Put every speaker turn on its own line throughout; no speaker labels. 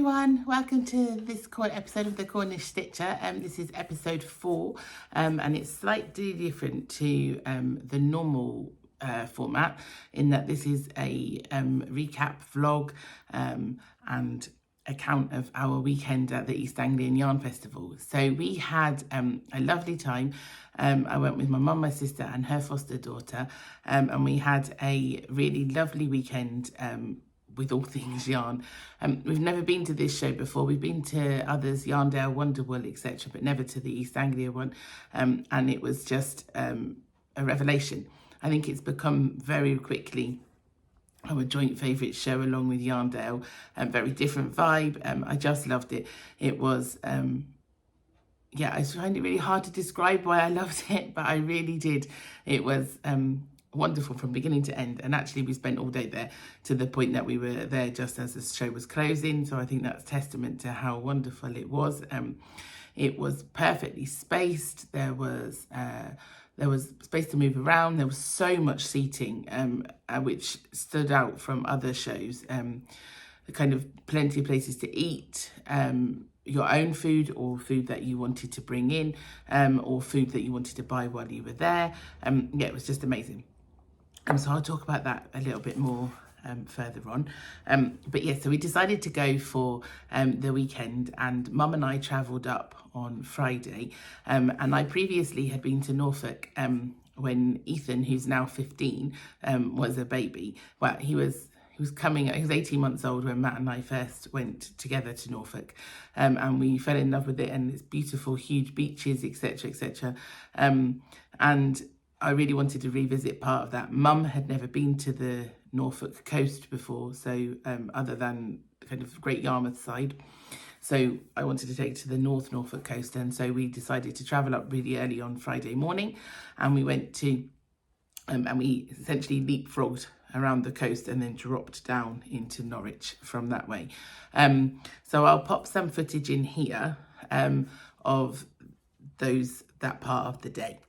everyone, welcome to this episode of the Cornish Stitcher. This is episode 4 and it's slightly different to the normal format in that this is a recap vlog and account of our weekend at the East Anglian Yarn Festival. So we had a lovely time. I went with my mum, my sister and her foster daughter and we had a really lovely weekend with all things yarn. We've never been to this show before. We've been to others, Yarndale, Wonderwool, etc., but never to the East Anglia one. And it was just a revelation. I think it's become very quickly our joint favourite show along with Yarndale. Very different vibe. I just loved it. It was, yeah, I find it really hard to describe why I loved it, but I really did. It was wonderful from beginning to end, and actually we spent all day there to the point that we were there just as the show was closing, so I think that's testament to how wonderful it was. It was perfectly spaced. There was space to move around. There was so much seating which stood out from other shows. Kind of plenty of places to eat, your own food or food that you wanted to bring in, or food that you wanted to buy while you were there. Yeah, it was just amazing. So I'll talk about that a little bit more further on. But yeah, so we decided to go for the weekend, and Mum and I travelled up on Friday. And I previously had been to Norfolk when Ethan, who's now 15, was a baby. Well, he was 18 months old when Matt and I first went together to Norfolk, and we fell in love with it, and it's beautiful, huge beaches, etc., etc. And I really wanted to revisit part of that. Mum had never been to the Norfolk coast before, so other than kind of Great Yarmouth side. So I wanted to take it to the North Norfolk coast, and so we decided to travel up really early on Friday morning, and we went to, and we essentially leapfrogged around the coast and then dropped down into Norwich from that way. So I'll pop some footage in here of that part of the day.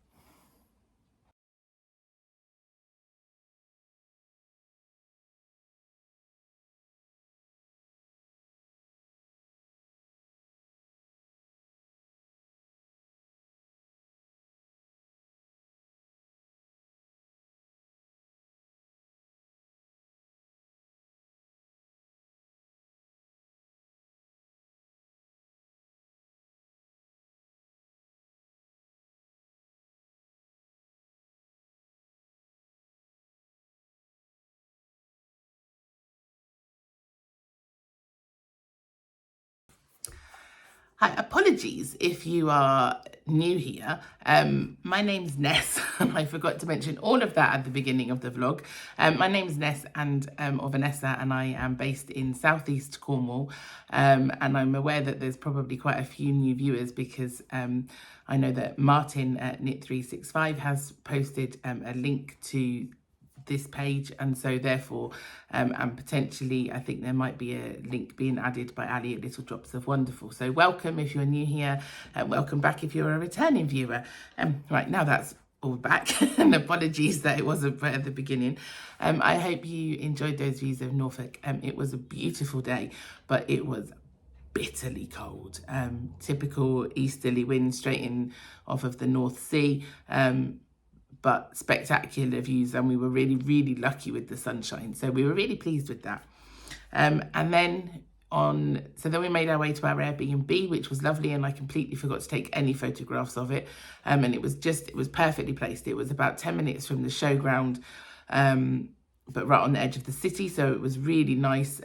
Hi, apologies if you are new here. My name's Ness, and I forgot to mention all of that at the beginning of the vlog. My name's Ness or Vanessa, and I am based in southeast Cornwall. And I'm aware that there's probably quite a few new viewers because I know that Martin at Knit365 has posted a link to this page, and so therefore and potentially I think there might be a link being added by Ali at Little Drops of Wonderful. So welcome if you're new here, welcome back if you're a returning viewer. Right, now that's all back and apologies that it wasn't at the beginning. I hope you enjoyed those views of Norfolk. It was a beautiful day, but it was bitterly cold. Typical easterly wind straight in off of the North Sea, but spectacular views, and we were really, really lucky with the sunshine. So we were really pleased with that. And then we made our way to our Airbnb, which was lovely, and I completely forgot to take any photographs of it. And it was perfectly placed. It was about 10 minutes from the showground, but right on the edge of the city. So it was really nice.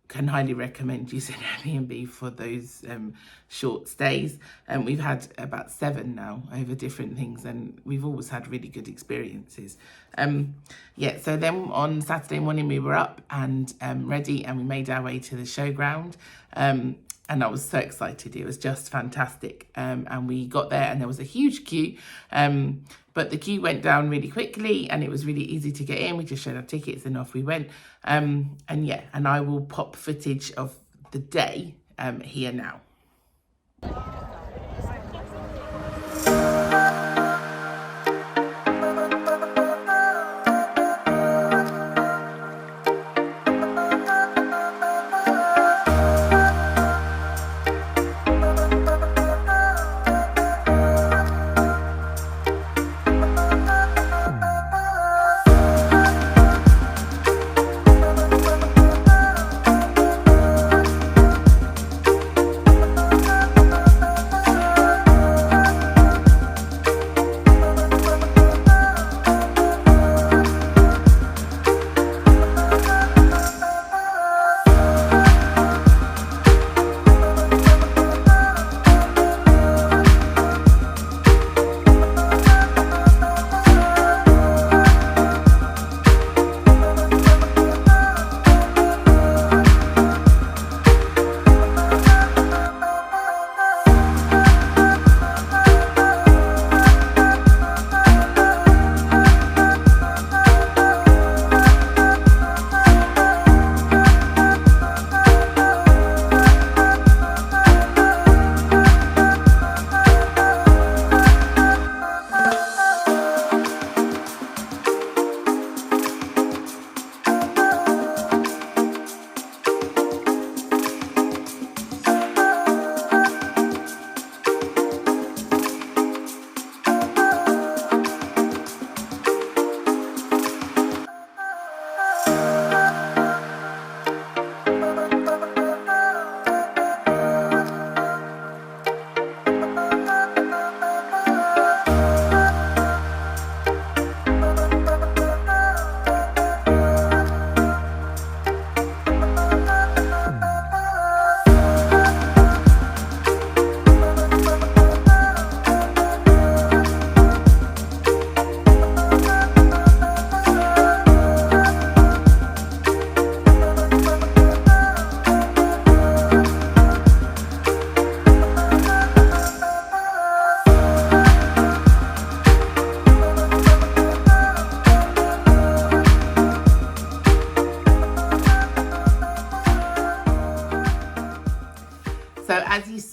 Can highly recommend using Airbnb for those short stays. And we've had about 7 now over different things, and we've always had really good experiences. Yeah, so then on Saturday morning we were up and ready, and we made our way to the showground. And I was so excited. It was just fantastic. And we got there and there was a huge queue. But the queue went down really quickly and it was really easy to get in. We just showed our tickets and off we went. And yeah, and I will pop footage of the day here now.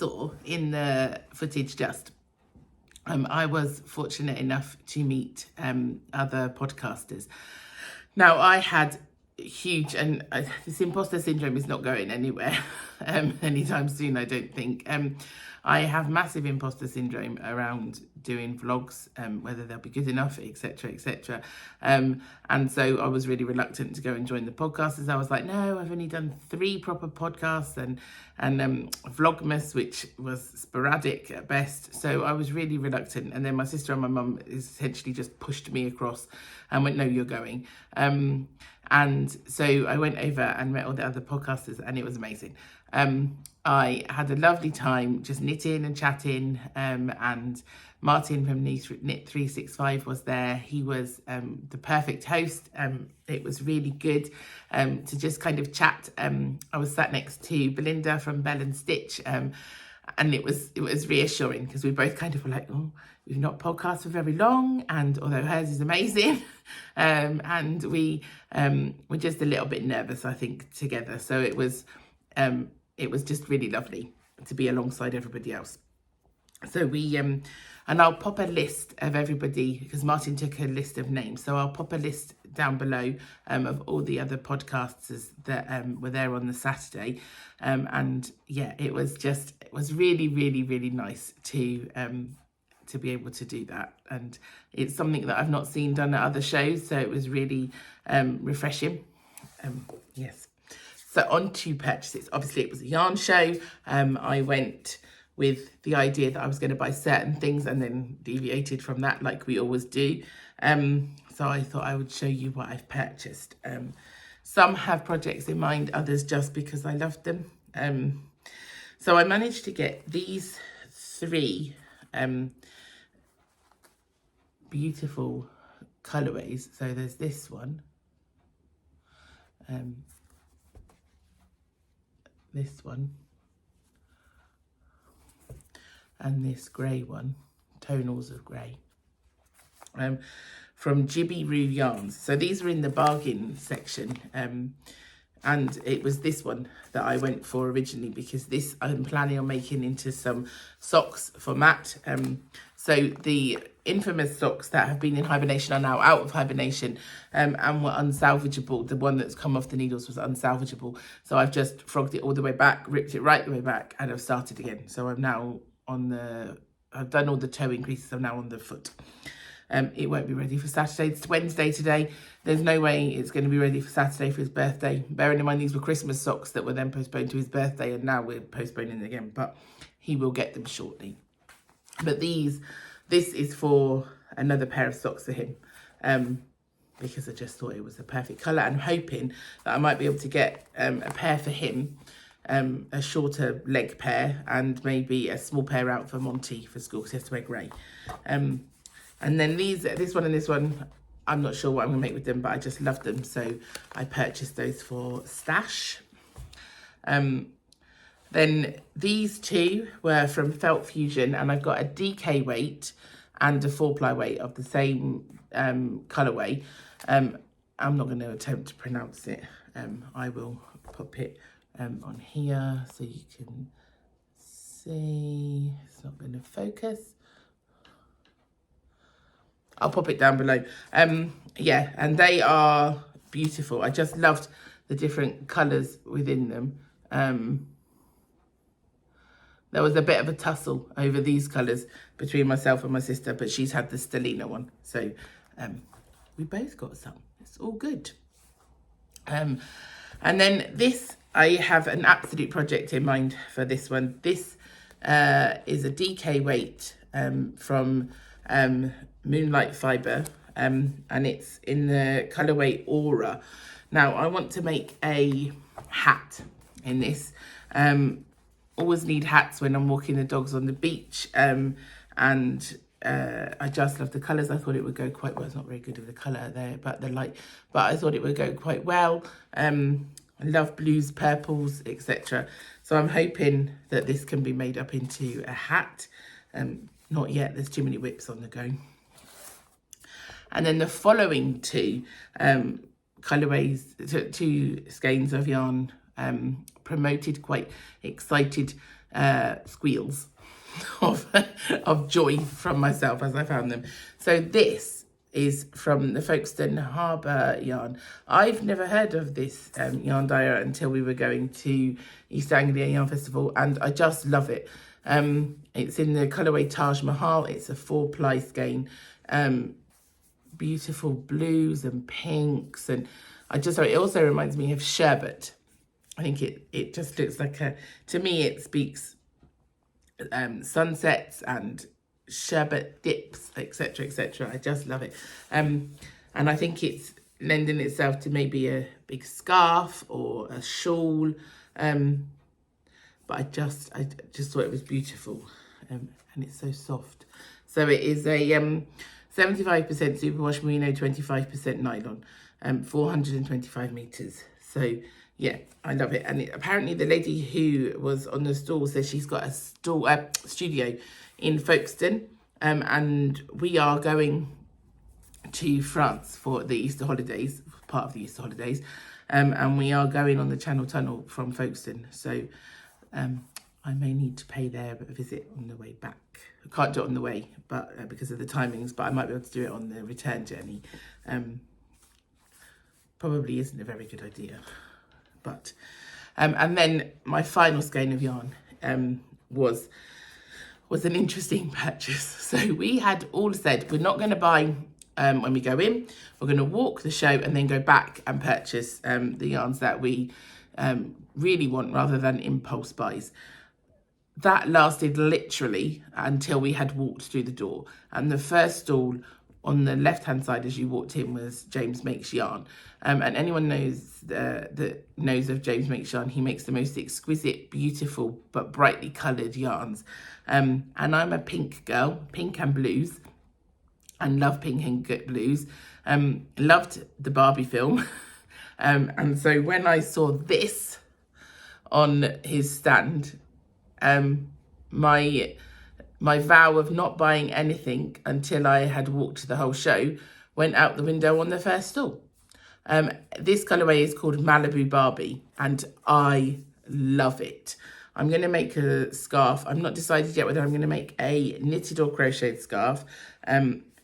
saw in the footage I was fortunate enough to meet other podcasters. Now, I had huge, and this imposter syndrome is not going anywhere anytime soon, I don't think. I have massive imposter syndrome around doing vlogs, whether they'll be good enough, etc., etc. And so I was really reluctant to go and join the podcasters. I was like, no, I've only done 3 proper podcasts and Vlogmas, which was sporadic at best. So I was really reluctant. And then my sister and my mum essentially just pushed me across and went, no, you're going. And so I went over and met all the other podcasters, and it was amazing. I had a lovely time just knitting and chatting, and Martin from Knit 365 was there. He was the perfect host. It was really good to just kind of chat. I was sat next to Belinda from Bell and Stitch, and it was reassuring because we both kind of were like, oh, we've not podcasted for very long, and although hers is amazing, and we were just a little bit nervous, I think, together. So it was just really lovely to be alongside everybody else. So we and I'll pop a list of everybody, because Martin took a list of names, so I'll pop a list down below of all the other podcasters that were there on the Saturday. And yeah, it was really, really, really nice to be able to do that, and it's something that I've not seen done at other shows, so it was really refreshing. Yes. So on to purchases. Obviously, it was a yarn show. I went with the idea that I was going to buy certain things and then deviated from that, like we always do. So I thought I would show you what I've purchased. Some have projects in mind, others just because I loved them. So I managed to get these 3 beautiful colourways. So there's this one. This one, and this grey one, tonals of grey, from Jibbyroo Yarns. So these were in the bargain section, and it was this one that I went for originally, because this I'm planning on making into some socks for Matt. So the infamous socks that have been in hibernation are now out of hibernation, and were unsalvageable. The one that's come off the needles was unsalvageable. So I've just frogged it all the way back, ripped it right the way back, and I've started again. So I'm now I've done all the toe increases, I'm now on the foot. It won't be ready for Saturday. It's Wednesday today. There's no way it's going to be ready for Saturday for his birthday. Bearing in mind these were Christmas socks that were then postponed to his birthday, and now we're postponing them again, but he will get them shortly. But this is for another pair of socks for him, because I just thought it was a perfect colour, and hoping that I might be able to get a pair for him, a shorter leg pair, and maybe a small pair out for Monty for school, because he has to wear grey. And then this one and this one, I'm not sure what I'm going to make with them, but I just love them, so I purchased those for stash. Then these 2 were from Felt Fusion, and I've got a DK weight and a 4-ply weight of the same colourway. I'm not going to attempt to pronounce it. I will pop it on here so you can see. It's not going to focus. I'll pop it down below. Yeah, and they are beautiful. I just loved the different colours within them. There was a bit of a tussle over these colours between myself and my sister, but she's had the Stellina one. So we both got some. It's all good. And then this, I have an absolute project in mind for this one. This is a DK weight from Moonlight Fibre, and it's in the colourway Aura. Now, I want to make a hat in this. Always need hats when I'm walking the dogs on the beach, and I just love the colours. I thought it would go quite well. It's not very good with the colour there, but the light, but I thought it would go quite well. I love blues, purples, etc. So I'm hoping that this can be made up into a hat. Not yet, there's too many whips on the go. And then the following 2 colourways, 2 skeins of yarn, promoted, quite excited squeals of joy from myself as I found them. So this is from the Folkestone Harbour yarn. I've never heard of this yarn dyer until we were going to East Anglia Yarn Festival, and I just love it. It's in the colourway Taj Mahal. It's a 4-ply skein. Beautiful blues and pinks, and it also reminds me of sherbet. I think it just looks like to me it speaks sunsets and sherbet dips, etc, etc. I just love it, and I think it's lending itself to maybe a big scarf or a shawl, but I just thought it was beautiful, and it's so soft. So it is a 75% superwash merino, 25% nylon, 425 meters. So yeah, I love it. And apparently the lady who was on the stall says she's got a studio in Folkestone, and we are going to France for the Easter holidays, part of the Easter holidays, and we are going on the Channel Tunnel from Folkestone. So I may need to pay there a visit on the way back. I can't do it on the way, but because of the timings, but I might be able to do it on the return journey. Probably isn't a very good idea, but and then my final skein of yarn was an interesting purchase. So we had all said we're not going to buy when we go in. We're going to walk the show and then go back and purchase the yarns that we really want, rather than impulse buys. That lasted literally until we had walked through the door, and the first stall on the left-hand side as you walked in was James Makes Yarn, and anyone that knows of James Makes Yarn, he makes the most exquisite, beautiful but brightly coloured yarns, and I'm a pink girl, pink and blues, and love pink and blues. Loved the Barbie film, and so when I saw this on his stand, my vow of not buying anything until I had walked the whole show went out the window on the first stall. This colourway is called Malibu Barbie, and I love it. I'm going to make a scarf. I'm not decided yet whether I'm going to make a knitted or crocheted scarf.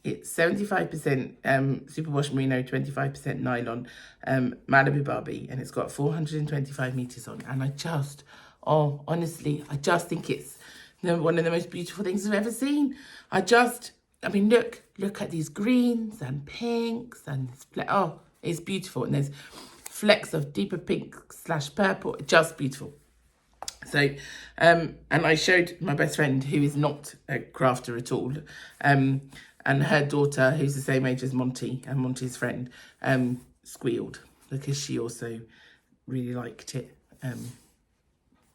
It's 75% superwash merino, 25% nylon, Malibu Barbie, and it's got 425 meters on. And honestly, I just think it's one of the most beautiful things I've ever seen. I mean, look at these greens and pinks and it's beautiful. And there's flecks of deeper pink / purple, just beautiful. So, and I showed my best friend, who is not a crafter at all, and her daughter, who's the same age as Monty and Monty's friend, squealed because she also really liked it,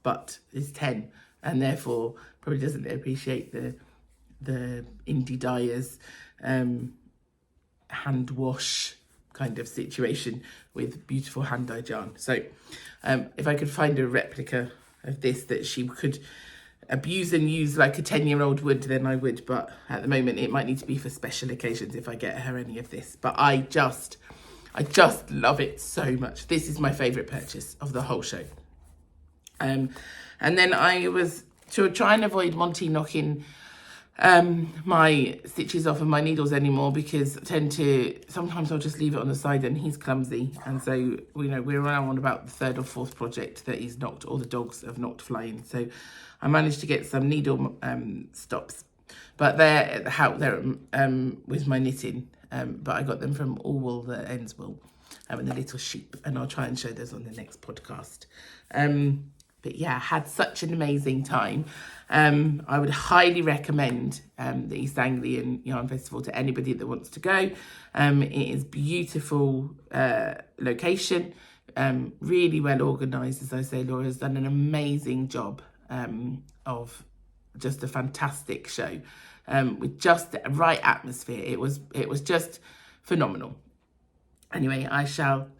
but is 10 and therefore probably doesn't appreciate the indie dyers hand wash kind of situation with beautiful hand dyed yarn. So if I could find a replica of this that she could abuse and use like a 10-year-old would, then I would, but at the moment it might need to be for special occasions if I get her any of this. But I just love it so much. This is my favourite purchase of the whole show. And then I was to try and avoid Monty knocking my stitches off of my needles anymore, because sometimes I'll just leave it on the side and he's clumsy, and so we're around on about the 3rd or 4th project that he's knocked, or the dogs have knocked flying. So I managed to get some needle stops, but they're at the house there with my knitting, but I got them from All Wool, the ends wool, and the little sheep, and I'll try and show those on the next podcast. But yeah, I had such an amazing time. I would highly recommend the East Anglian Yarn Festival to anybody that wants to go. It is beautiful location, really well organised. As I say, Laura's done an amazing job of just a fantastic show with just the right atmosphere. It was just phenomenal. Anyway, I shall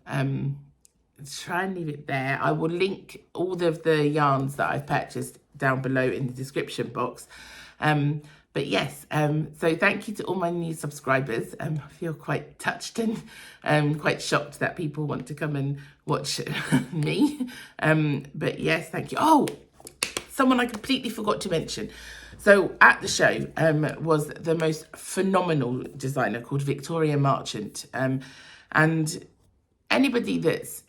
try and leave it there. I will link all of the yarns that I've purchased down below in the description box. But yes, so thank you to all my new subscribers. I feel quite touched and quite shocked that people want to come and watch me. But yes, thank you. Oh, someone I completely forgot to mention. So at the show was the most phenomenal designer called Victoria Marchant. And anybody that's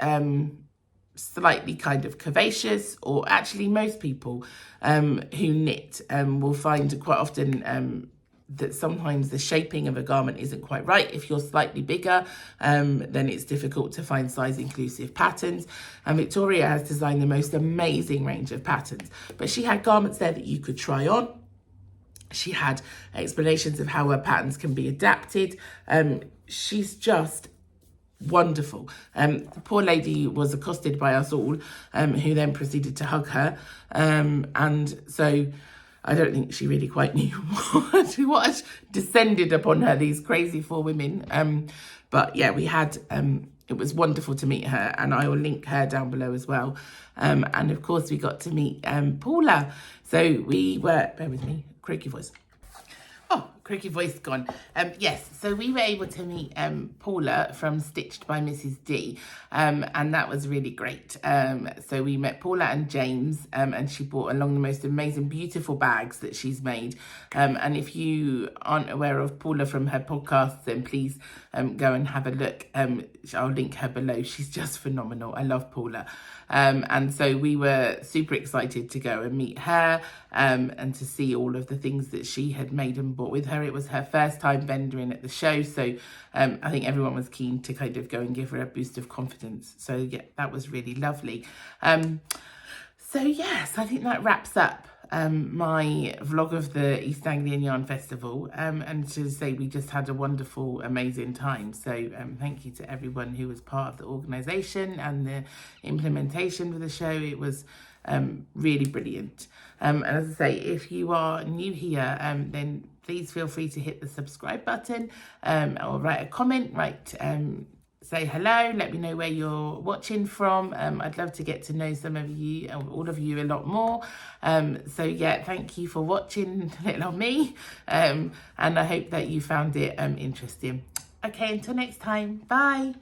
slightly kind of curvaceous, or actually most people who knit will find quite often that sometimes the shaping of a garment isn't quite right. If you're slightly bigger, then it's difficult to find size inclusive patterns. And Victoria has designed the most amazing range of patterns. But she had garments there that you could try on. She had explanations of how her patterns can be adapted. She's just wonderful. The poor lady was accosted by us all, who then proceeded to hug her. And so I don't think she really quite knew what had descended upon her, these crazy 4 women. But yeah, we had, it was wonderful to meet her, and I will link her down below as well. And of course we got to meet Paula. So we were, bear with me, croaky voice. Oh, croaky voice gone. Yes, so we were able to meet Paula from Stitched by Mrs. D, and that was really great. So we met Paula and James, and she brought along the most amazing, beautiful bags that she's made. And if you aren't aware of Paula from her podcast, then please go and have a look. I'll link her below. She's just phenomenal. I love Paula. And so we were super excited to go and meet her and to see all of the things that she had made and brought with her. It was her first time vendoring at the show, so I think everyone was keen to kind of go and give her a boost of confidence. So yeah, that was really lovely. So yes, I think that wraps up my vlog of the East Anglian Yarn Festival, and to say we just had a wonderful, amazing time. So thank you to everyone who was part of the organisation and the implementation of the show. It was really brilliant. And as I say, if you are new here, then please feel free to hit the subscribe button, or write a comment, say hello, let me know where you're watching from. I'd love to get to know some of you, all of you, a lot more. So yeah, thank you for watching little old me, and I hope that you found it interesting. Okay, until next time, bye.